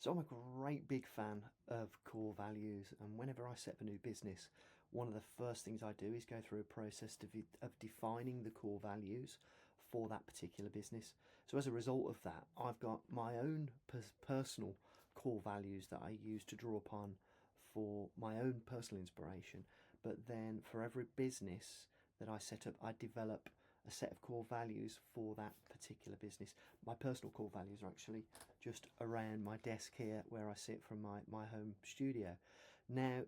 So I'm a great big fan of core values, and whenever I set up a new business, one of the first things I do is go through a process of defining the core values for that particular business. So as a result of that, I've got my own personal core values that I use to draw upon for my own personal inspiration. But then for every business that I set up, I develop a set of core values for that particular business. My personal core values are actually just around my desk here where I sit from my home studio. Now,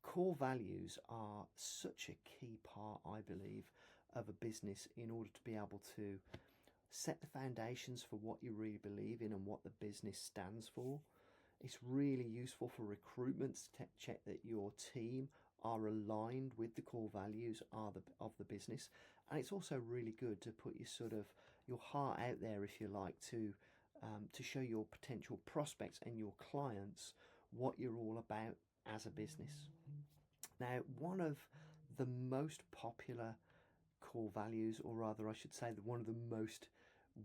core values are such a key part, I believe, of a business in order to be able to set the foundations for what you really believe in and what the business stands for. It's really useful for recruitment to check that your team are aligned with the core values of the business, and it's also really good to put your heart out there, if you like, to show your potential prospects and your clients what you're all about as a business. Now, one of the most popular core values, or rather, I should say, one of the most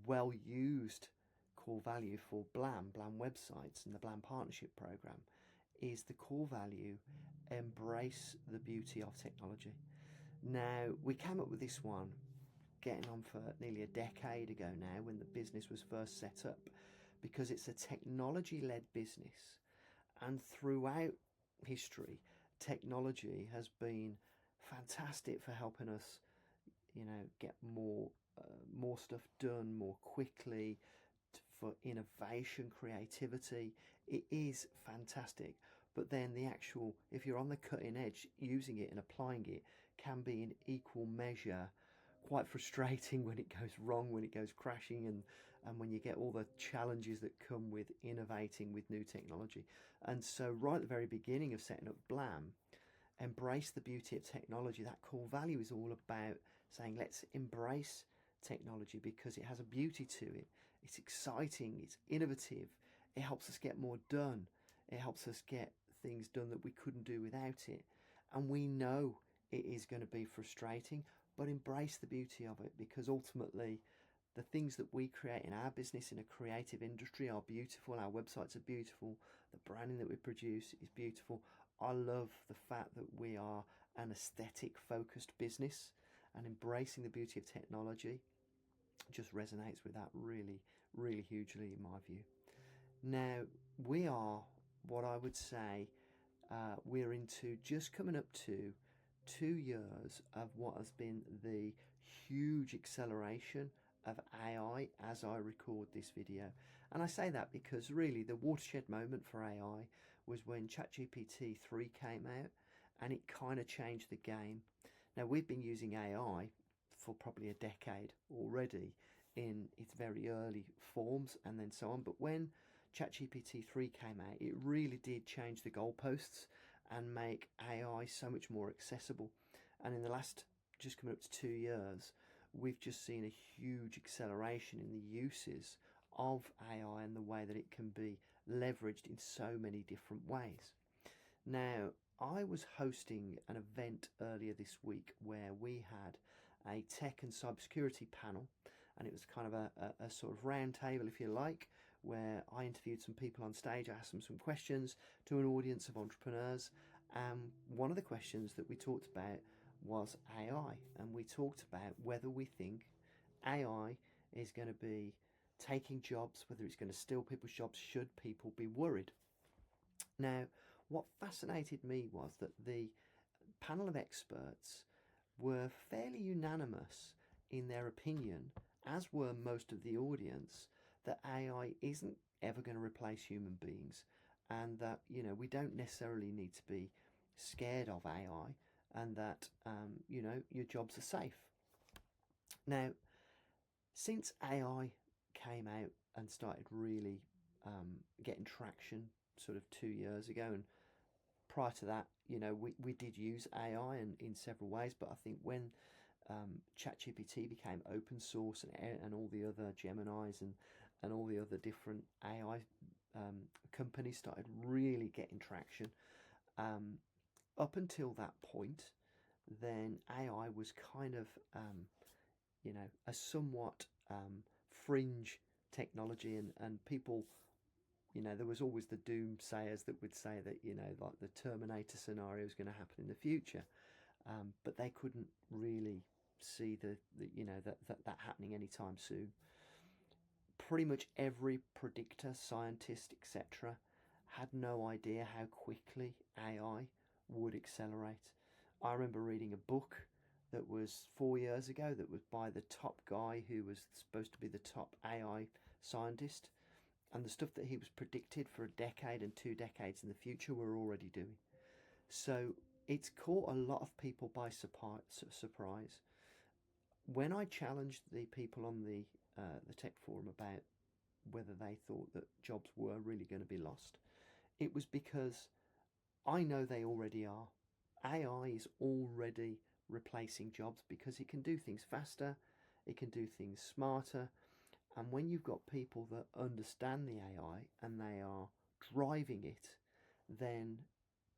well used core value for Blam websites and the Blam partnership program is the core value embrace the beauty of technology. Now, we came up with this one getting on for nearly a decade ago now when the business was first set up, because it's a technology led business, and throughout history, technology has been fantastic for helping us, get more stuff done more quickly, for innovation, creativity. It is fantastic. But then if you're on the cutting edge, using it and applying it can be in equal measure quite frustrating when it goes wrong, when it goes crashing, and when you get all the challenges that come with innovating with new technology. And so, right at the very beginning of setting up Blam, embrace the beauty of technology. That core value is all about saying, let's embrace technology because it has a beauty to it. It's exciting, it's innovative, it helps us get more done, it helps us get things done that we couldn't do without it. And we know it is going to be frustrating, but embrace the beauty of it, because ultimately the things that we create in our business in a creative industry are beautiful. Our websites are beautiful, the branding that we produce is beautiful. I love the fact that we are an aesthetic focused business, and embracing the beauty of technology just resonates with that really, really hugely, in my view. Now, we are what I would say, we're into just coming up to 2 years of what has been the huge acceleration of AI as I record this video. And I say that because really the watershed moment for AI was when ChatGPT 3 came out, and it kind of changed the game. Now, we've been using AI for probably a decade already in its very early forms and then so on. But when ChatGPT 3 came out, it really did change the goalposts and make AI so much more accessible. And in the last, just coming up to 2 years, we've just seen a huge acceleration in the uses of AI and the way that it can be leveraged in so many different ways. Now, I was hosting an event earlier this week where we had a tech and cybersecurity panel, and it was kind of a sort of round table, if you like, where I interviewed some people on stage. I asked them some questions to an audience of entrepreneurs. One of the questions that we talked about was AI, and we talked about whether we think AI is going to be taking jobs, whether it's going to steal people's jobs, should people be worried. Now, what fascinated me was that the panel of experts were fairly unanimous in their opinion, as were most of the audience, that AI isn't ever going to replace human beings, and that, we don't necessarily need to be scared of AI, and that, your jobs are safe. Now, since AI came out and started really getting traction sort of 2 years ago, and prior to that, we did use AI in several ways, but I think when ChatGPT became open source, and all the other Geminis and all the other different AI companies started really getting traction, up until that point, then AI was kind of, a somewhat fringe technology, and people there was always the doomsayers that would say that, like the Terminator scenario is going to happen in the future. But they couldn't really see that happening anytime soon. Pretty much every predictor, scientist, etc., had no idea how quickly AI would accelerate. I remember reading a book that was 4 years ago that was by the top guy who was supposed to be the top AI scientist, and the stuff that he was predicted for a decade and 2 decades in the future we're already doing. So it's caught a lot of people by surprise. When I challenged the people on the tech forum about whether they thought that jobs were really going to be lost, it was because I know they already are. AI is already replacing jobs because it can do things faster, it can do things smarter, and when you've got people that understand the AI and they are driving it, then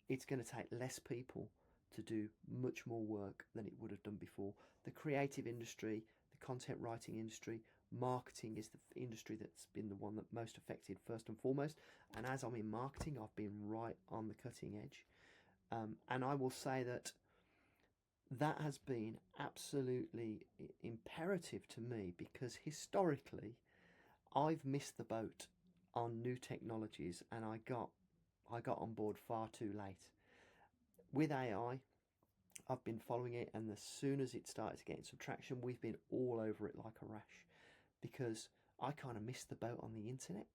it's going to take less people to do much more work than it would have done before. The creative industry, the content writing industry, marketing is the industry that's been the one that most affected first and foremost. And as I'm in marketing, I've been right on the cutting edge. And I will say that that has been absolutely imperative to me, because historically I've missed the boat on new technologies, and I got on board far too late. With AI, I've been following it, and as soon as it started to get some traction, we've been all over it like a rash, because I kind of missed the boat on the internet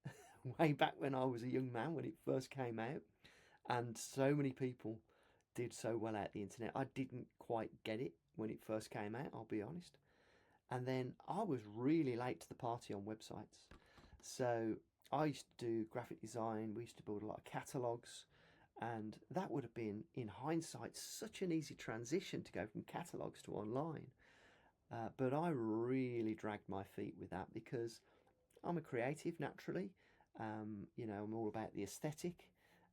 way back when I was a young man when it first came out, and so many people did so well out the internet. I didn't quite get it when it first came out, I'll be honest. And then I was really late to the party on websites. So I used to do graphic design, we used to build a lot of catalogues, and that would have been, in hindsight, such an easy transition to go from catalogues to online. But I really dragged my feet with that because I'm a creative naturally. I'm all about the aesthetic,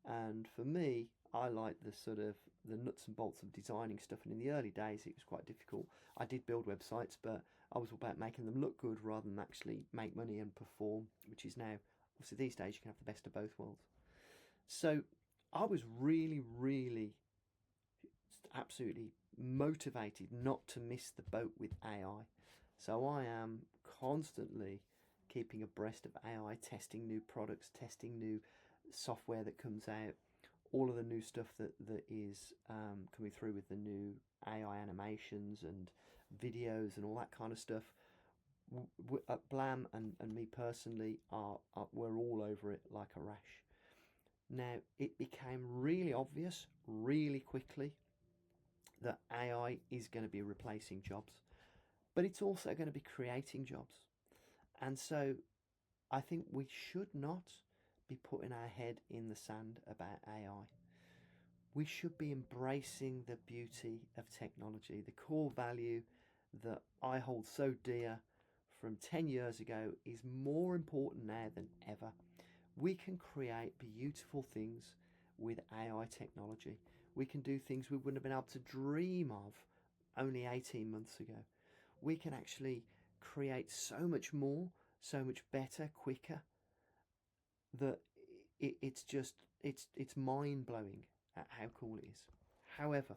and for me, I like the sort of the nuts and bolts of designing stuff. And in the early days, it was quite difficult. I did build websites, but I was all about making them look good rather than actually make money and perform, which is now, obviously these days, you can have the best of both worlds. So I was really, really, absolutely motivated not to miss the boat with AI. So I am constantly keeping abreast of AI, testing new products, testing new software that comes out, all of the new stuff that is coming through with the new AI animations and videos and all that kind of stuff. At Blam and me personally we're all over it like a rash. Now, it became really obvious really quickly that AI is going to be replacing jobs, but it's also going to be creating jobs. And so I think we should not be putting our head in the sand about AI. We should be embracing the beauty of technology. The core value that I hold so dear from 10 years ago is more important now than ever. We can create beautiful things with AI technology. We can do things we wouldn't have been able to dream of only 18 months ago. We can actually create so much more, so much better, quicker, that it's mind-blowing at how cool it is. However,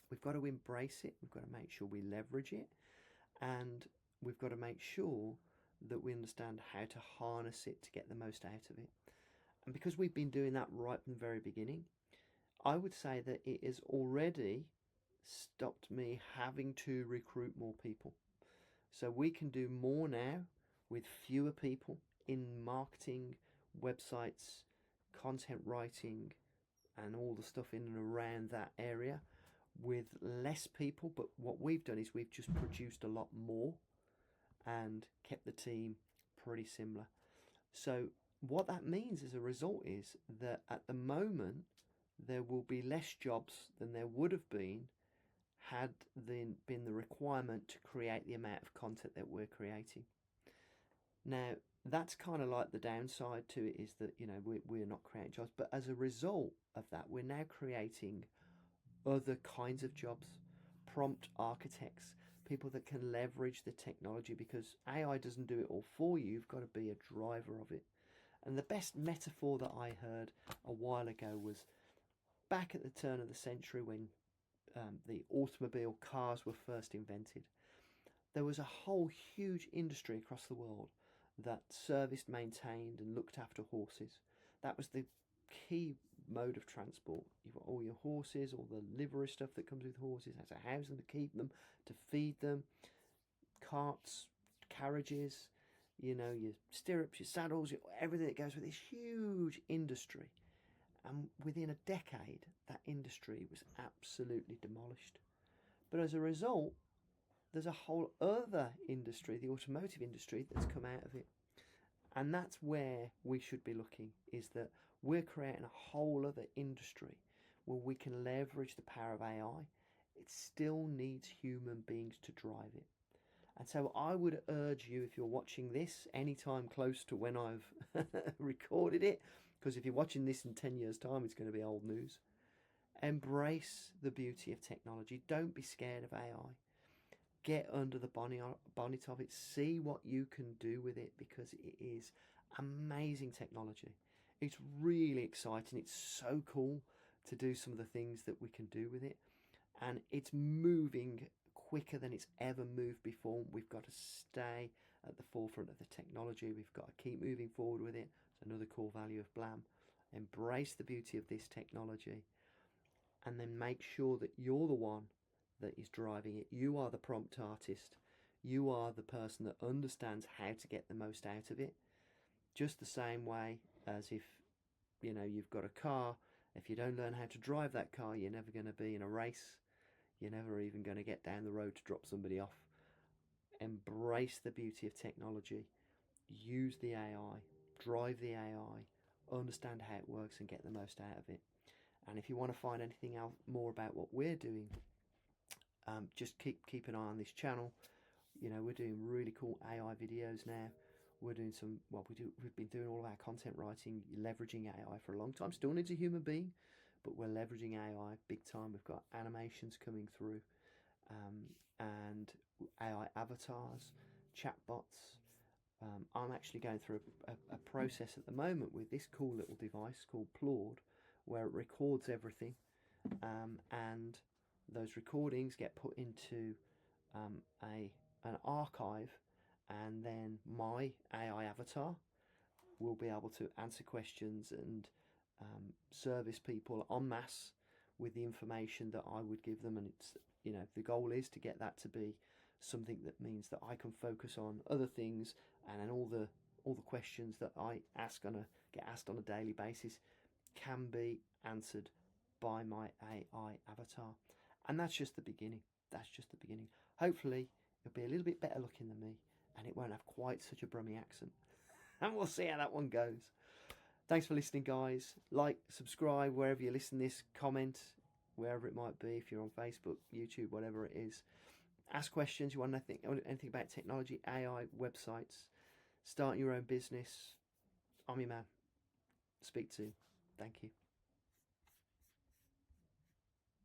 we've got to embrace it, we've got to make sure we leverage it, and we've got to make sure that we understand how to harness it to get the most out of it. And because we've been doing that right from the very beginning, I would say that it has already stopped me having to recruit more people. So we can do more now with fewer people in marketing, websites, content writing, and all the stuff in and around that area with less people. But what we've done is we've just produced a lot more and kept the team pretty similar. So what that means as a result is that at the moment there will be less jobs than there would have been had there been the requirement to create the amount of content that we're creating. Now, that's kind of like the downside to it, is that we're not creating jobs, but as a result of that, we're now creating other kinds of jobs. Prompt architects, people that can leverage the technology, because AI doesn't do it all for you. You've got to be a driver of it. And the best metaphor that I heard a while ago was back at the turn of the century when the automobile cars were first invented. There was a whole huge industry across the world that serviced, maintained, and looked after horses. That was the key mode of transport. You've got all your horses, all the livery stuff that comes with horses, how to house them, to keep them, to feed them, carts, carriages, you know, your stirrups, your saddles, everything that goes with this huge industry. And within a decade, that industry was absolutely demolished. But as a result, there's a whole other industry, the automotive industry, that's come out of it. And that's where we should be looking, is that we're creating a whole other industry where we can leverage the power of AI. It still needs human beings to drive it. And so I would urge you, if you're watching this anytime close to when I've recorded it, because if you're watching this in 10 years' time, it's going to be old news. Embrace the beauty of technology. Don't be scared of AI. Get under the bonnet of it. See what you can do with it, because it is amazing technology. It's really exciting. It's so cool to do some of the things that we can do with it. And it's moving quicker than it's ever moved before. We've got to stay at the forefront of the technology. We've got to keep moving forward with it. It's another core value of Blam. Embrace the beauty of this technology, and then make sure that you're the one that is driving it. You are the prompt artist. You are the person that understands how to get the most out of it. Just the same way as if, you know, you've got a car. If you don't learn how to drive that car, you're never going to be in a race. You're never even going to get down the road to drop somebody off. Embrace the beauty of technology. Use the AI. Drive the AI. Understand how it works and get the most out of it. And if you want to find anything else more about what we're doing, just keep an eye on this channel. You know, we're doing really cool AI videos now. We're doing we've been doing all of our content writing, leveraging AI for a long time. Still needs a human being, but we're leveraging AI big time. We've got animations coming through, and AI avatars, chatbots. I'm actually going through a process at the moment with this cool little device called Claude, where it records everything, and those recordings get put into an archive, and then my AI avatar will be able to answer questions and service people en masse with the information that I would give them. And it's, you know, the goal is to get that to be something that means that I can focus on other things, and then all the questions that I get asked on a daily basis can be answered by my AI avatar. And that's just the beginning. That's just the beginning. Hopefully it'll be a little bit better looking than me, and it won't have quite such a Brummy accent. And we'll see how that one goes. Thanks for listening, guys. Like, subscribe wherever you listen to this, comment wherever it might be, if you're on Facebook, YouTube, whatever it is. Ask questions. You want anything about technology, AI, websites, starting your own business. I'm your man. Speak soon. Thank you.